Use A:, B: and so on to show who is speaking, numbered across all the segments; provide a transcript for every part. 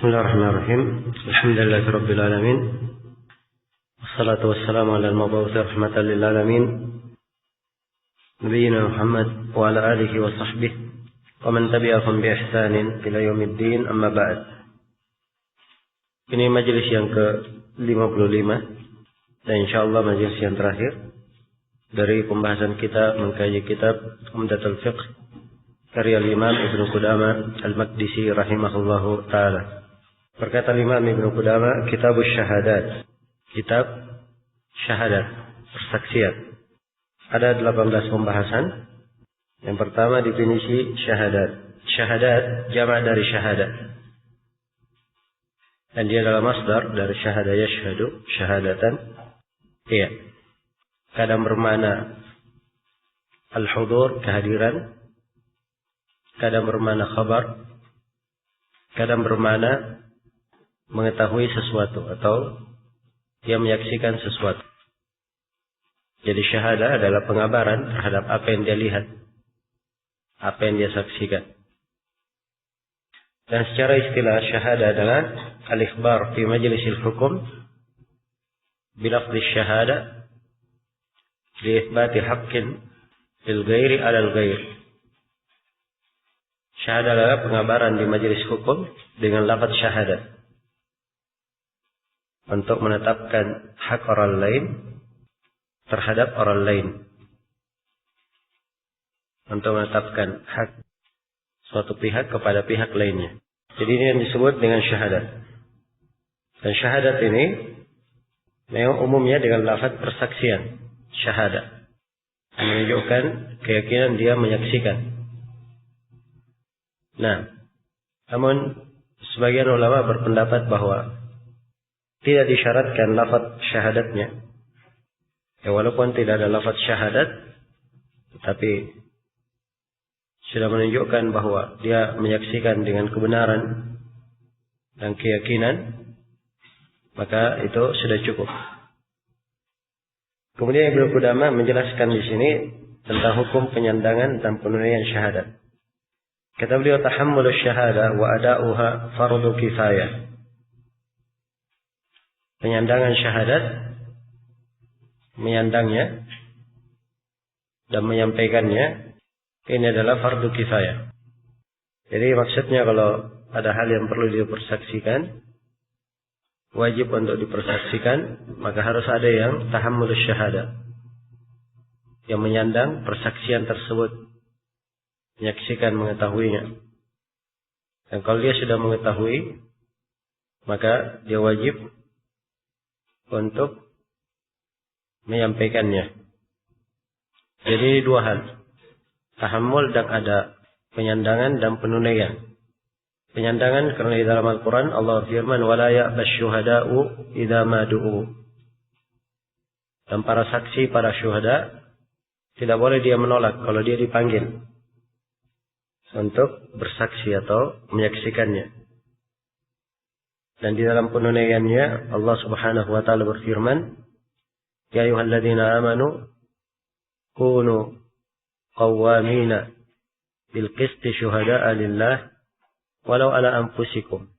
A: Bismillahirrahmanirrahim. Alhamdulillahirabbil alamin. Wassalatu wassalamu ala al-mab'uts rahmatan lil alamin. Nabiyyina Muhammad wa ala alihi wa sahbihi wa man tabi'ahum bi ihsanin ila yaumiddin, amma ba'd. Ini majelis yang ke-55 dan insyaallah majelis yang terakhir dari pembahasan kita mengkaji kitab Umdatul Fiqh karya Imam Ibnu Qudamah Al-Maqdisi rahimahullahu taala. Berkata Imam Ibnu Qudamah, Kitabus Syahadat, kitab syahadat, persaksian. Ada 18 pembahasan. Yang pertama definisi syahadat. Syahadat jamak dari syahadat. Dan dia adalah masdar dari syahada yashhadu, syahadatan. Iya. Kadang bermakna al-hudur, kehadiran. Kadang bermakna khabar. Kadang bermakna mengetahui sesuatu atau dia menyaksikan sesuatu. Jadi syahadah adalah pengabaran terhadap apa yang dia lihat, apa yang dia saksikan. Dan secara istilah syahadah adalah al-ikhbar fi majlisil hukum bilafzi syahadah li itsbati haqqin lil ghairi 'ala al-ghair. Syahadah adalah pengabaran di majelis hukum dengan lafaz syahadat untuk menetapkan hak orang lain terhadap orang lain, untuk menetapkan hak suatu pihak kepada pihak lainnya. Jadi ini yang disebut dengan syahadat. Dan syahadat ini memang umumnya dengan lafaz persaksian, syahadat, menunjukkan keyakinan dia menyaksikan. Nah, namun sebagian ulama berpendapat bahwa tidak disyaratkan lafaz syahadatnya. Ya, walaupun tidak ada lafaz syahadat, tetapi sudah menunjukkan bahwa dia menyaksikan dengan kebenaran dan keyakinan, maka itu sudah cukup. Kemudian Ibnu Qudamah menjelaskan di sini tentang hukum penyandangan dan penunaian syahadat. Kata beliau, tahammulus syahadah wa ada'uha fardu kifayah. Penyandangan syahadat, menyandangnya dan menyampaikannya, ini adalah fardu kifayah. Jadi maksudnya kalau ada hal yang perlu dipersaksikan, wajib untuk dipersaksikan, maka harus ada yang tahammulus syahadah, yang menyandang persaksian tersebut, menyaksikan, mengetahuinya. Dan kalau dia sudah mengetahui, maka dia wajib untuk menyampaikannya. Jadi dua hal, tahammul dan ada penyandangan dan penunaian. Penyandangan karena di dalam Al-Quran Allah firman, وَلَا يَأْبَ الشُّهَدَاءُ إِذَا مَا دُعُوا. Dan para saksi, para syuhada, tidak boleh dia menolak kalau dia dipanggil untuk bersaksi atau menyaksikannya. Dan di dalam penunaiannya Allah Subhanahu wa taala berfirman, Ya ayyuhalladzina amanu kunu qawwamina bil qisti syuhada'a lillah walau ala anfusikum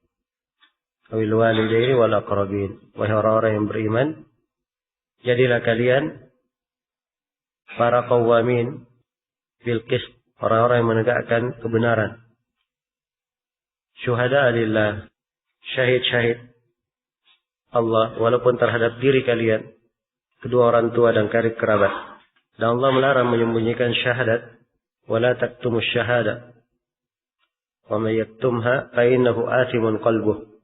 A: awil walidaini wal aqrabin. Wahai orang-orang yang beriman, jadilah kalian para qawwamin bil qist, orang-orang yang menegakkan kebenaran. Syuhada lillah, syahid-syahid Allah, walaupun terhadap diri kalian, kedua orang tua dan karib kerabat. Dan Allah melarang menyembunyikan syahadat. Wala taktumus syahada. Wa may yaktumha fa innahu athimun qalbuh.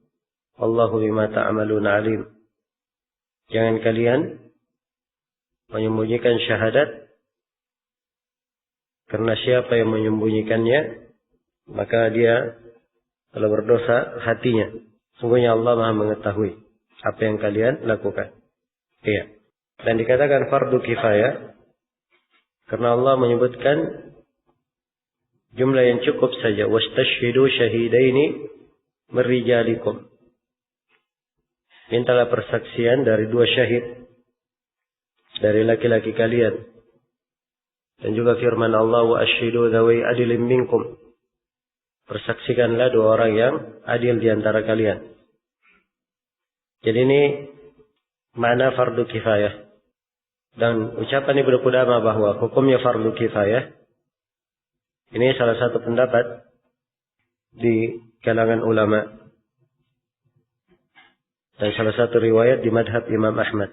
A: Wallahu bima ta'maluna alim. Jangan kalian menyembunyikan syahadat, karena siapa yang menyembunyikannya, maka dia telah berdosa hatinya. Sungguhnya Allah Maha mengetahui apa yang kalian lakukan. Iya. Dan dikatakan fardu kifayah karena Allah menyebutkan jumlah yang cukup saja. Wastashhidu syahidaini min rijalikum. Mintalah persaksian dari 2 syahid dari laki-laki kalian. Dan juga firman Allah, wa asyhidu dzawi adlin minkum. persaksikanlah dua orang yang adil di antara kalian. Jadi ini makna fardu kifayah. Dan ucapan Ibnu Qudamah bahwa hukumnya fardu kifayah, ini salah satu pendapat di kalangan ulama dan salah satu riwayat di madhab Imam Ahmad.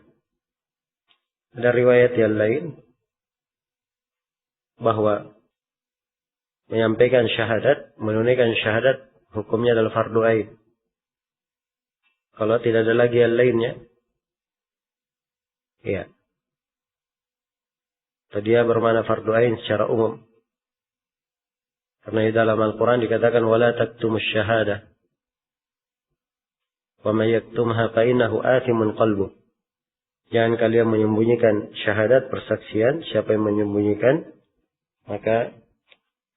A: Ada riwayat yang lain bahwa menyampaikan syahadat, menunaikan syahadat, hukumnya adalah fardu ain. Kalau tidak ada lagi yang lainnya, ya. Dia bermakna fardu ain secara umum. Karena di dalam Al-Quran dikatakan, وَلَا تَكْتُمُ الشَّهَادَةِ وَمَنْ يَكْتُمْهَا فَإِنَّهُ آثِمٌ قَلْبُهُ. Jangan kalian menyembunyikan syahadat, persaksian. Siapa yang menyembunyikan, maka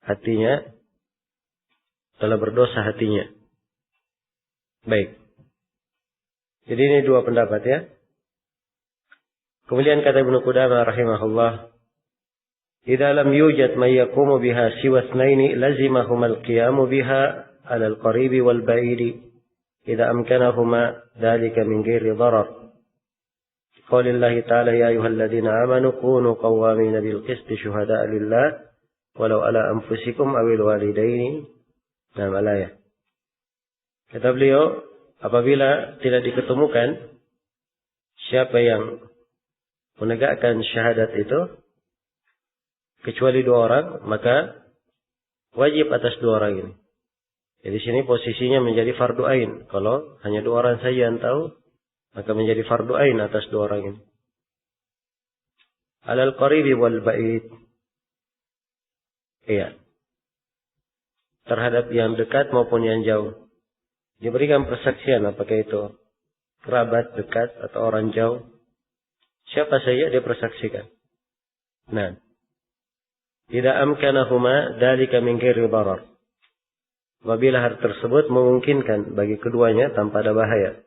A: hatinya telah berdosa hatinya. Baik. Jadi ini dua pendapat ya. Kemudian kata Ibnu Qudamah rahimahullah, "Idza lam yujad man yaqumu biha siwa itsnaini lazimahuma al-qiyamu biha 'ala al-qaribi wal ba'idi idza amkanahuma dhalika min ghairi darar." Qaulillahi ta'ala ya ayyuhalladzina amanu kunu qawwamina bil qisti syuhada'a lillah walau 'ala anfusikum awil walidaini. Nah, malaya. Kata beliau, apabila tidak diketemukan siapa yang menegakkan syahadat itu kecuali dua orang, maka wajib atas dua orang ini. Jadi sini posisinya menjadi fardu ain. Kalau hanya dua orang saja yang tahu, maka menjadi fardu ain atas dua orang ini. Alal qaribi wal ba'id. Iya. Terhadap yang dekat maupun yang jauh. Diberikan persaksian, apakah itu kerabat dekat atau orang jauh. Siapa saja dia persaksikan. Nah, tidak amkanahuma dalika min ghairi darar. Apabila hal tersebut memungkinkan bagi keduanya tanpa ada bahaya.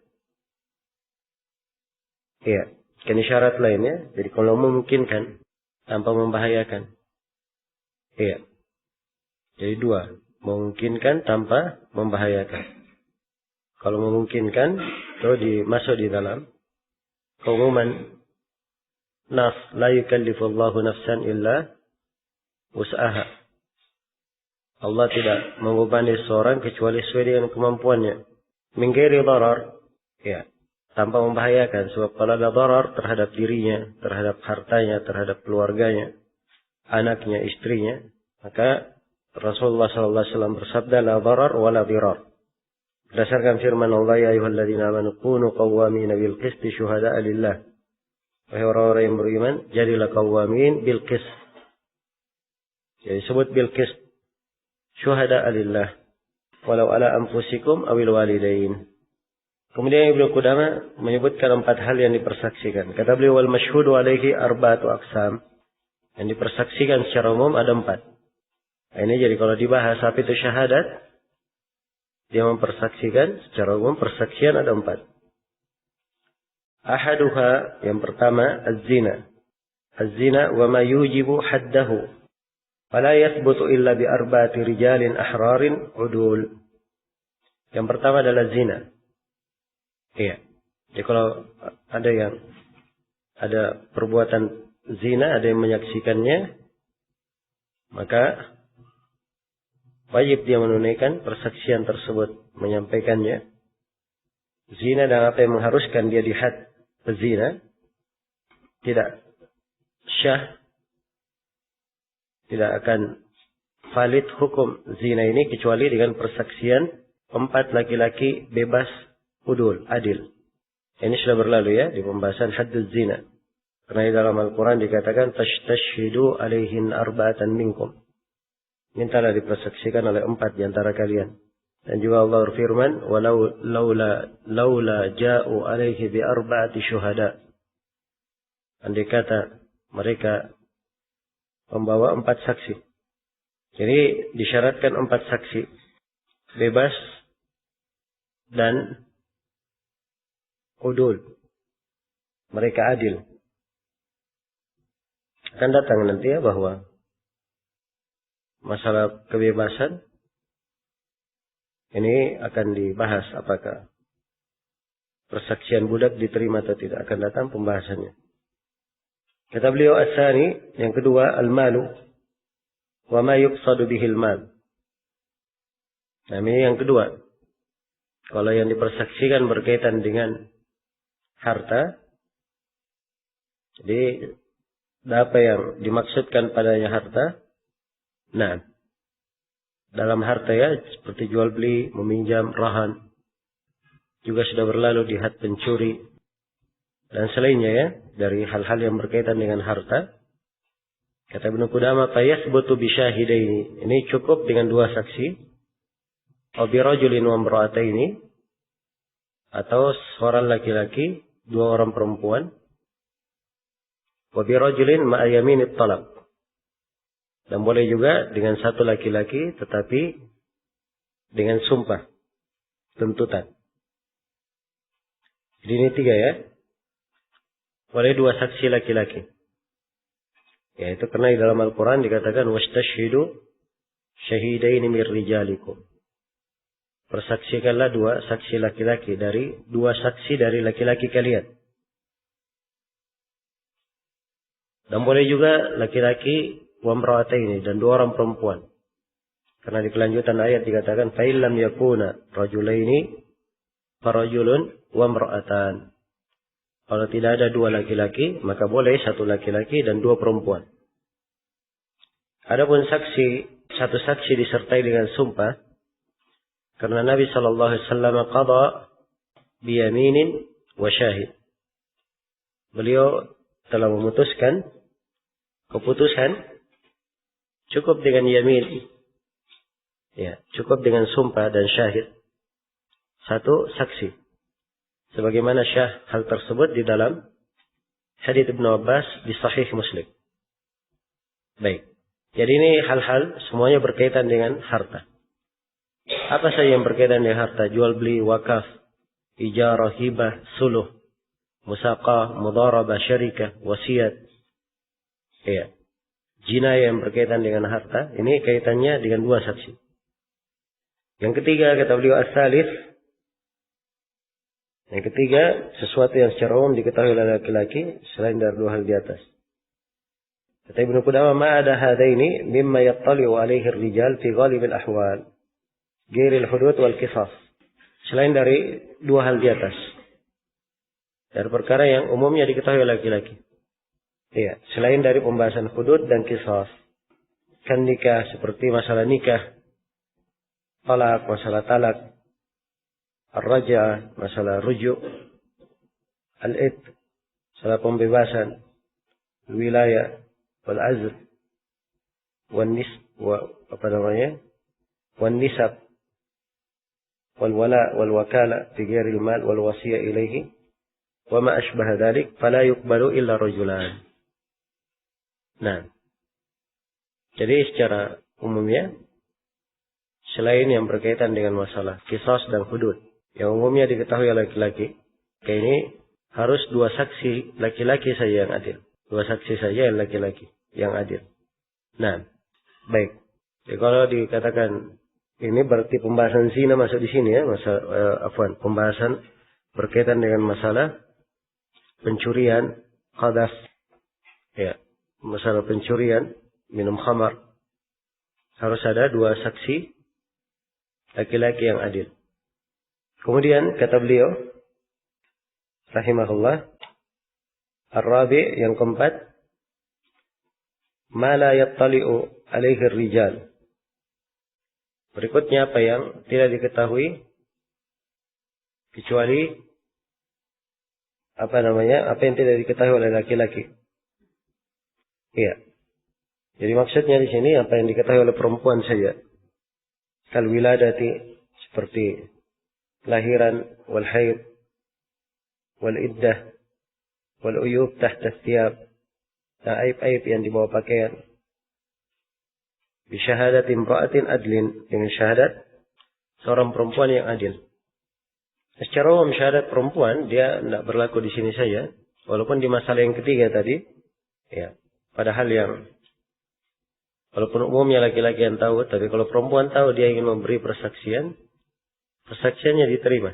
A: Iya, kan syarat lainnya. Jadi kalau memungkinkan tanpa membahayakan. Iya. Jadi dua, memungkinkan tanpa membahayakan. Kalau memungkinkan, itu masuk di dalam keumuman nas la yukallifullahu nafsan illa wus'aha. Allah tidak membebani seorang kecuali sesuai dengan kemampuannya. Min ghairi darar, ya, tanpa membahayakan. Sebab kalau ada darar terhadap dirinya, terhadap hartanya, terhadap keluarganya, anaknya, istrinya, maka Rasulullah SAW bersabda, la darar wa la dirar. Berdasarkan firman Allah, ya ayyuhalladzina amanu kunu qawwamina bil qisti syuhada'a lillah. Wahai orang-orang yang beriman, jadilah qawwamin bil qist. Jadi sebut bil qist. Syuhada'a lillah. Walau ala anfusikum awil walidain. Kemudian Ibnu Qudamah menyebutkan 4 hal yang dipersaksikan. Kata beliau, wal masyhudu alaihi arba'atu aqsam. Yang dipersaksikan secara umum ada 4. Nah, ini jadi kalau dibahas apa itu syahadat, dia mempersaksikan secara umum persaksian ada 4. Ahaduha, yang pertama, az-zina. Az-zina wa ma yujibu haddahu. Fala yathbutu illa bi arba'ati rijalin ahrarin udul. Yang pertama adalah zina. Iya. Jadi kalau ada perbuatan zina, ada yang menyaksikannya, maka wajib dia menunaikan persaksian tersebut, menyampaikannya. Zina dan apa yang mengharuskan dia di had zina tidak syah, tidak akan valid hukum zina ini kecuali dengan persaksian 4 laki-laki bebas udul, adil. Ini sudah berlalu ya di pembahasan hadduz zina. Karena di dalam Al-Quran dikatakan tashhadu alaihin arba'atan minkum. Mintalah dipersaksikan oleh 4 di antara kalian. Dan juga Allah berfirman, walau laula ja'u alaihi bi arba'ati syuhada. Andai kata mereka membawa 4 saksi. Jadi disyaratkan 4 saksi. Bebas dan udul. Mereka adil. Akan datang nanti ya bahwa masalah kebebasan Ini akan dibahas apakah persaksian budak diterima atau tidak. Akan datang pembahasannya. Kata beliau as-sani, yang kedua, al-malu wa ma yuqsadu bihil mal. Nah, ini yang kedua. Kalau yang dipersaksikan berkaitan dengan harta, jadi apa yang dimaksudkan padanya harta? Nah, dalam harta ya, seperti jual beli, meminjam, rahan, juga sudah berlalu di had pencuri, dan selainnya ya, dari hal-hal yang berkaitan dengan harta. Kata Ibnu Qudamah, fayasbutu bisyahidaini. Ini cukup dengan dua saksi. Aw birajulin wa imra'ataini, atau seorang laki-laki, dua orang perempuan. Wa birajulin ma'a yaminit talab. Dan boleh juga dengan satu laki-laki tetapi dengan sumpah tuntutan. Jadi ini tiga ya. Boleh dua saksi laki-laki. Ya, itu karena di dalam Al-Quran dikatakan wastashhidu syahidaini mir rijalikum. Persaksikanlah dua saksi laki-laki dari dua saksi dari laki-laki kalian. Dan boleh juga laki-laki wa imra'ataini, dan dua orang perempuan. Karena di kelanjutan ayat dikatakan fa illam yakuna rajulaini farajulun wa imra'atan. Kalau tidak ada dua laki-laki, maka boleh satu laki-laki dan dua perempuan. Adapun saksi, satu saksi disertai dengan sumpah, karena Nabi sallallahu alaihi wasallam qada bi yaminin wa syahid. Beliau telah memutuskan keputusan cukup dengan yamin. Ya, cukup dengan sumpah dan syahid. Satu saksi. Sebagaimana syah hal tersebut di dalam hadits Ibnu Abbas di Sahih Muslim. Baik. Jadi ini hal-hal semuanya berkaitan dengan harta. Apa saja yang berkaitan dengan harta? Jual beli, wakaf, ijarah, hibah, suluh, musaqah, mudharabah, syarikah, wasiat. Ya. Jinayah yang berkaitan dengan harta. Ini kaitannya dengan dua saksi. Yang ketiga, kata beliau as-salis. Yang ketiga, sesuatu yang secara umum diketahui oleh laki-laki selain dari dua hal di atas. Kata Ibnu Qudamah, ma ada hadaini mimma yattali'u alaihi ar-rijal fi ghalib al-ahwal. Ghairil hudud wal qisas. Selain dari dua hal di atas. Dari perkara yang umumnya diketahui oleh laki-laki. Iya, selain dari pembahasan hudud dan qisas. Kan nikah, seperti masalah nikah, talak, masalah talak, ar-raj'ah, masalah rujuk, al-id, masalah pembebasan, wilayah, wal-azl, wan-nisab, wal-wala, wal-wakala, fi ghairil mal, wal-wasiyah ilaihi, wa ma ashbaha dhalik, fala yuqbalu illa rajulan. Nah, jadi secara umumnya, selain yang berkaitan dengan masalah qisas dan hudud, yang umumnya diketahui oleh laki-laki, kayak ini harus dua saksi laki-laki saja yang adil. Dua saksi saja yang laki-laki yang adil. Nah, baik. Jadi kalau dikatakan ini berarti pembahasan zina masuk di sini ya, pembahasan berkaitan dengan masalah pencurian, qadhaf, ya, masalah pencurian, minum khamar. Harus ada dua saksi laki-laki yang adil. Kemudian kata beliau rahimahullah, ar-rabi, yang keempat, ma la yattali'u alaihi ar-rijal. Berikutnya apa yang tidak diketahui kecuali apa yang tidak diketahui oleh laki-laki. Iya. Jadi maksudnya di sini apa yang diketahui oleh perempuan saja. Kal wiladati, seperti kelahiran, wal haid, wal iddah, wal uyub tahta thiyab, dan aib-aib yang di bawah pakaian. Bi syahadat imra'atin adlin, dengan syahadat seorang perempuan yang adil. Secara umum syahadat perempuan dia tidak berlaku di sini saja, walaupun di masalah yang ketiga tadi, ya, padahal yang walaupun umumnya laki-laki yang tahu, tapi kalau perempuan tahu dia ingin memberi persaksian, persaksiannya diterima.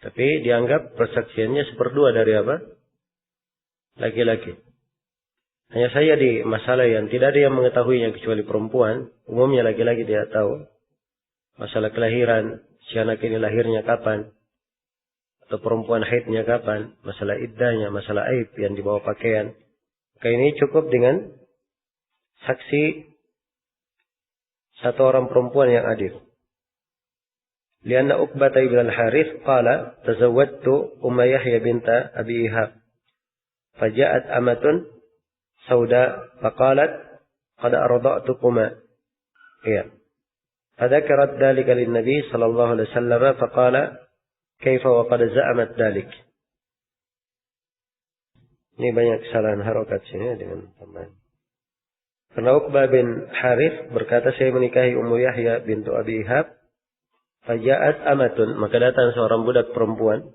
A: Tapi dianggap persaksiannya seperdua dari apa? Laki-laki. Hanya saja di masalah yang tidak ada yang mengetahuinya kecuali perempuan, umumnya laki-laki tidak tahu. Masalah kelahiran, si anak ini lahirnya kapan, atau perempuan haidnya kapan, masalah iddahnya, masalah aib yang dibawa pakaian. Maka ini cukup dengan saksi satu orang perempuan yang adil. Lianna Uqbah ibn al-Harith qala tazawwadtu Umma Yahya binta Abi Ihab. Faja'at amatun sauda faqalat qad arda'tukuma. Iya. Fadzakarat dzalika lin-nabi sallallahu alaihi wasallam faqala kaifa wa qad za'amat dzalik. Ini banyak kesalahan harokat sini dengan tambahan. Karena Uqbah bin Harith berkata, saya menikahi Ummu Yahya bintu Abi Ihab. Faja'at amatun, maka datang seorang budak perempuan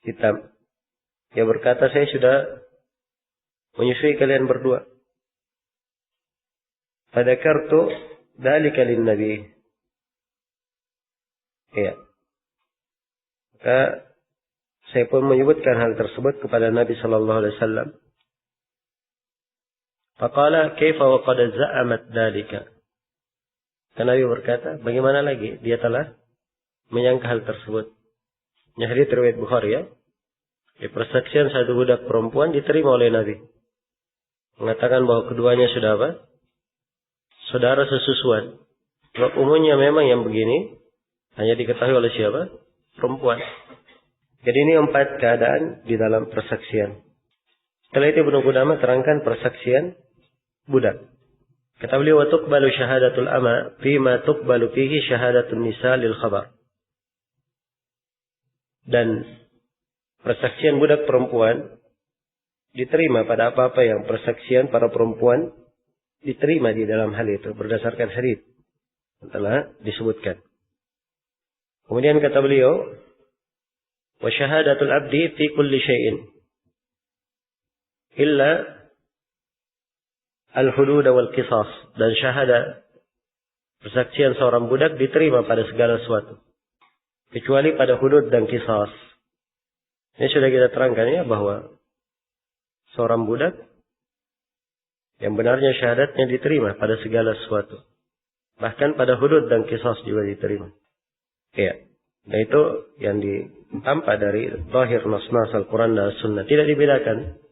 A: hitam. Dia berkata, saya sudah menyusui kalian berdua. Fadzakartu dzalika lin-nabi. Iya. Maka saya pun menyebutkan hal tersebut kepada Nabi sallallahu alaihi wasallam. Faqala kaifa wa qad za'amat dzalika. Dan Nabi berkata, bagaimana lagi dia telah menyangka hal tersebut. Ini hadits riwayat Bukhari ya. Di persaksian satu budak perempuan diterima oleh Nabi. Mengatakan bahwa keduanya sudah apa? Saudara sesusuan. Sebab umumnya memang yang begini hanya diketahui oleh siapa? Perempuan. Jadi ini 4 keadaan di dalam persaksian. Setelah itu Ibnu Qudamah terangkan persaksian budak. Kata beliau, wa tuqbalu syahadatul ama fima tuqbalu fihi syahadatun nisa lil khabar. Dan persaksian budak perempuan diterima pada apa-apa yang persaksian para perempuan diterima di dalam hal itu berdasarkan hadis yang telah disebutkan. Kemudian kata beliau, wa syahadatul abdi fi kulli syai'in illa al-hudud wal qisas, dan syahadat persaksian seorang budak diterima pada segala sesuatu kecuali pada hudud dan qisas. Ini sudah kita terangkan ya, bahwa seorang budak yang benarnya syahadatnya diterima pada segala sesuatu, bahkan pada hudud dan qisas juga diterima. Ya. Nah itu yang ditampak dari zahir nas-nas Al-Quran dan Sunnah, tidak dibedakan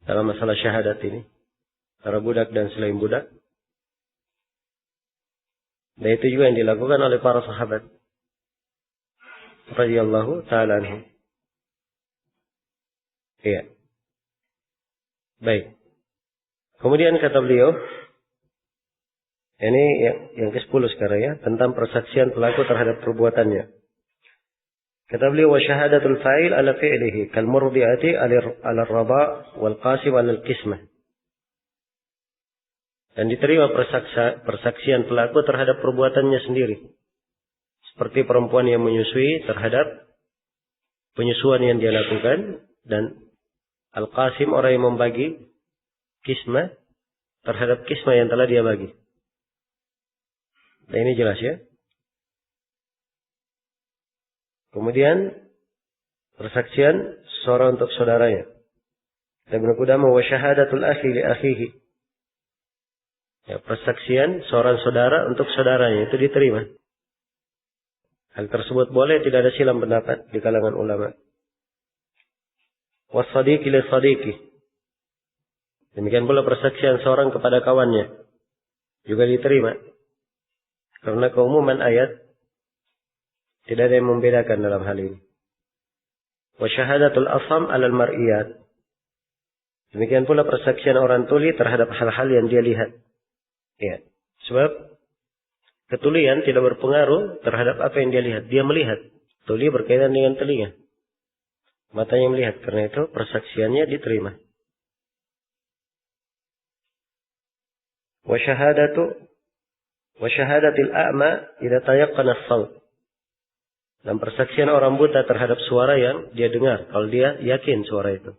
A: dalam masalah syahadat ini antara budak dan selain budak. Dan itu juga yang dilakukan oleh para sahabat radhiyallahu ta'ala anhum. Iya. Baik. Kemudian kata beliau, ini yang ke-10 sekarang ya, tentang persaksian pelaku terhadap perbuatannya. Kata beliau, wa syahadatul fa'il ala fi'lihi kal murdi'ati ala ar-rada' wal qasim ala al-qismah. Dan diterima persaksian pelaku terhadap perbuatannya sendiri. Seperti perempuan yang menyusui terhadap penyusuan yang dia lakukan, dan al-qasim orang yang membagi kismah terhadap kismah yang telah dia bagi. Nah ini jelas ya. Kemudian persaksian seorang untuk saudaranya. Ibnu Qudamah, wa syahadatul akhi li akhihi. Ya, persaksian seorang saudara untuk saudaranya itu diterima. Hal tersebut boleh, tidak ada silang pendapat di kalangan ulama. Was sadiqi li sadiqi. Demikian pula persaksian seorang kepada kawannya juga diterima. Karena keumuman ayat tidak ada yang membedakan dalam hal ini. Wa syahadatul asam alal mar'iyat. Demikian pula persaksian orang tuli terhadap hal-hal yang dia lihat. Ya, sebab ketulian tidak berpengaruh terhadap apa yang dia lihat. Dia melihat. Tuli berkaitan dengan telinga. Matanya melihat. Karena itu persaksiannya diterima. Wa syahadatil a'ma idza tayaqqana as-saut. Dan persaksian orang buta terhadap suara yang dia dengar, kalau dia yakin suara itu.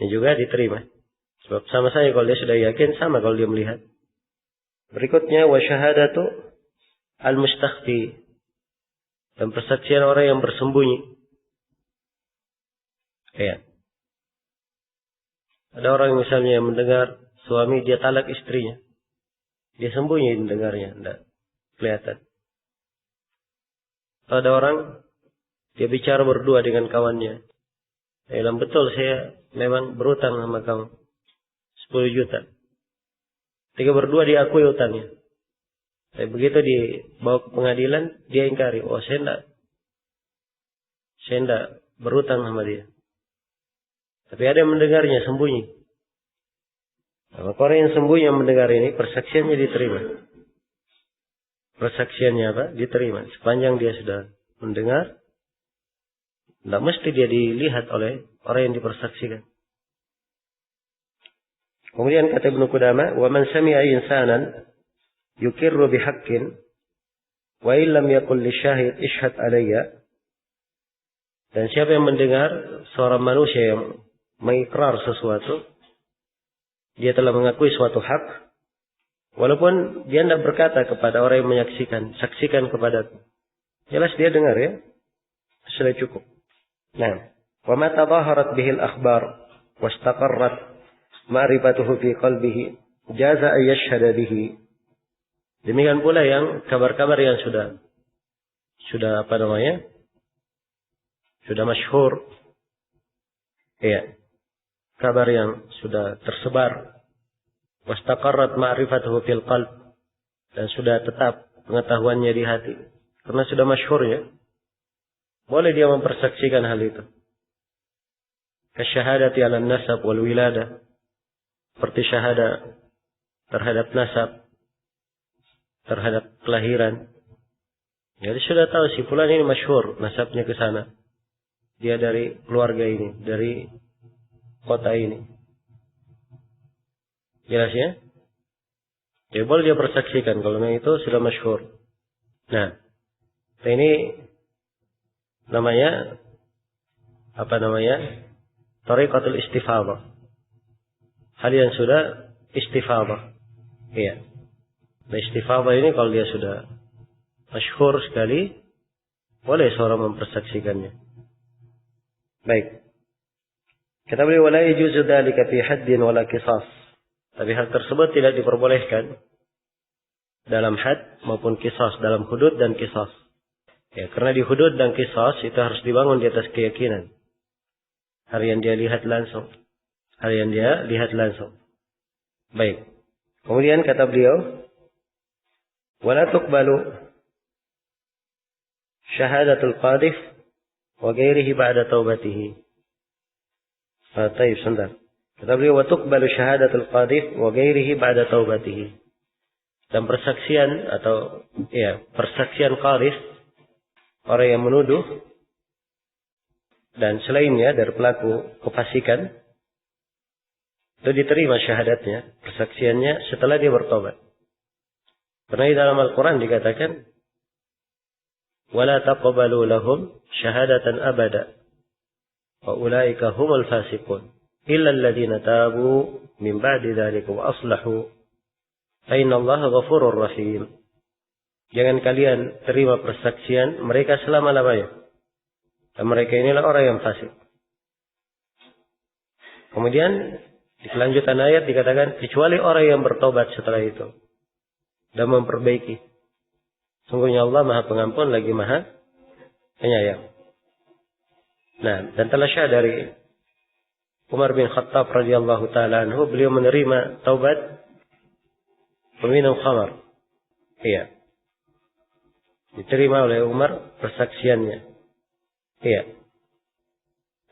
A: Ini juga diterima. Sebab sama saja kalau dia sudah yakin, sama kalau dia melihat. Berikutnya wa syahadatu al-mustakhfi. Dan persaksian orang yang bersembunyi. Ya. Ada orang misalnya yang mendengar suami dia talak istrinya. Dia sembunyi mendengarnya, tidak kelihatan. Ada orang dia bicara berdua dengan kawannya. Dalam betul saya memang berutang sama kamu 10 juta. Ketika berdua diakui utangnya. Tapi begitu dibawa ke pengadilan, dia ingkari. Oh saya tidak berutang sama dia. Tapi ada yang mendengarnya sembunyi. Nah, orang yang sembunyi yang mendengar ini, persaksiannya diterima. Persaksiannya apa? Diterima. Sepanjang dia sudah mendengar, tidak mesti dia dilihat oleh orang yang dipersaksikan. Kemudian kata Ibnu Qudamah, "Wa man sami'a insanan yukirru bihaqqin wa illam yakul lisyahid ishhad alayya." Dan siapa yang mendengar seorang manusia yang mengikrar sesuatu, dia telah mengakui suatu hak, walaupun dia tidak berkata kepada orang yang menyaksikan, saksikan kepadaku. Jelas dia dengar ya, sudah cukup. Nah, wa ma tadhaharat bihil akhbar wastaqarrat ma'rifatuhu fi qalbihi jaza ay yashhada bihi. Demikian pula yang kabar-kabar yang sudah apa namanya? Sudah masyhur. Ya. Kabar yang sudah tersebar. Wastaqarrat ma'rifatuhu fil qalb, dan sudah tetap pengetahuannya di hati. Karena sudah masyhur ya. Boleh dia mempersaksikan hal itu. Kasyahadati 'ala nasab wal wiladah. Seperti syahadah terhadap nasab, terhadap kelahiran. Jadi sudah tahu si fulan ini masyhur nasabnya ke sana. Dia dari keluarga ini, dari kota ini. Jelas ya? Jadi boleh dia persaksikan kalau memang itu sudah masyhur. Nah, ini namanya apa namanya? Thariqatul istifadhah. Hal yang sudah istifadhah. Iya. Nah, istifadhah ini kalau dia sudah masyhur sekali, boleh seorang mempersaksikannya. Baik. Kata beliau, wala yajuzu dzalika fi haddin wala qisas. Tapi hal tersebut tidak diperbolehkan dalam had maupun qisas, dalam hudud dan qisas. Ya, karena di hudud dan qisas itu harus dibangun di atas keyakinan. Hal yang dia lihat langsung. Baik. Kemudian kata beliau, wala tuqbalu syahadatul qadhif wa ghairihi ba'da taubatihi. Baik, sebentar. Kata beliau, wa tuqbalu syahadatul qadhif wa ghairihi ba'da taubatihi. Dan persaksian atau persaksian qadhif, orang yang menuduh dan selainnya dari pelaku kefasikan, itu diterima syahadatnya, persaksiannya setelah dia bertobat. Karena di dalam Al-Quran dikatakan, وَلَا تَقْبَلُوا لَهُمْ شَهَادَةً أَبَدًا وَأُولَٰئِكَ هُمُ الْفَاسِقُونَ إِلَّا الَّذِينَ تَابُوا مِنْ بَعْدِ ذَلِكَ وَأَصْلَحُوا فَإِنَّ اللَّهَ غَفُورٌ رَحِيمٌ. Jangan kalian terima persaksian mereka selama-lamanya. Dan mereka inilah orang yang fasik. Kemudian di kelanjutan ayat dikatakan, kecuali orang yang bertobat setelah itu dan memperbaiki. Sungguhnya Allah Maha Pengampun lagi Maha Penyayang. Nah, dan telah syah dari Umar bin Khattab radhiyallahu taala anhu, beliau menerima taubat peminum khamar. Iya. Diterima oleh Umar persaksiannya. Iya.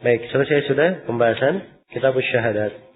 A: Baik, selesai sudah pembahasan kitab syahadat.